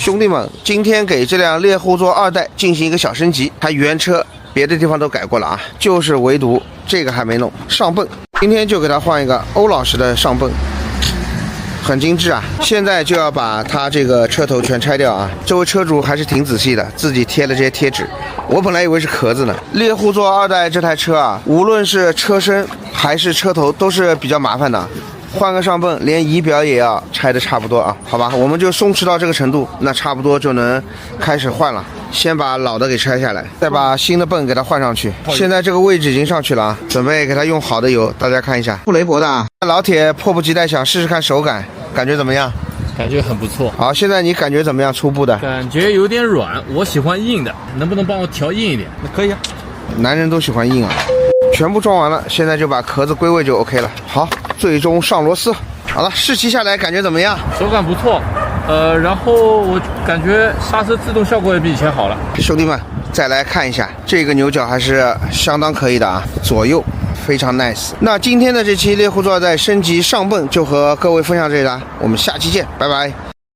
兄弟们，今天给这辆猎户座2代进行一个小升级，它原车别的地方都改过了啊，就是唯独这个还没弄上泵，今天就给它换一个欧老师的上泵。很精致啊！现在就要把它这个车头全拆掉啊！这位车主还是挺仔细的，自己贴了这些贴纸。我本来以为是壳子呢。猎户座2代这台车啊，无论是车身还是车头都是比较麻烦的。换个上泵，连仪表也要拆的差不多啊，好吧，我们就松弛到这个程度，那差不多就能开始换了。先把老的给拆下来，再把新的泵给它换上去。现在这个位置已经上去了啊，准备给它用好的油，大家看一下，不雷博的啊。老铁迫不及待想试试看手感，感觉怎么样？感觉很不错。好，现在你感觉怎么样？初步的感觉有点软，我喜欢硬的，能不能帮我调硬一点？可以啊，男人都喜欢硬啊。全部装完了，现在就把壳子归位就 OK 了。好，最终上螺丝。好了，试骑下来感觉怎么样？手感不错，然后我感觉刹车制动效果也比以前好了。兄弟们，再来看一下这个牛角还是相当可以的啊，左右非常 nice。那今天的这期猎户座在升级上泵就和各位分享这里了，我们下期见，拜拜。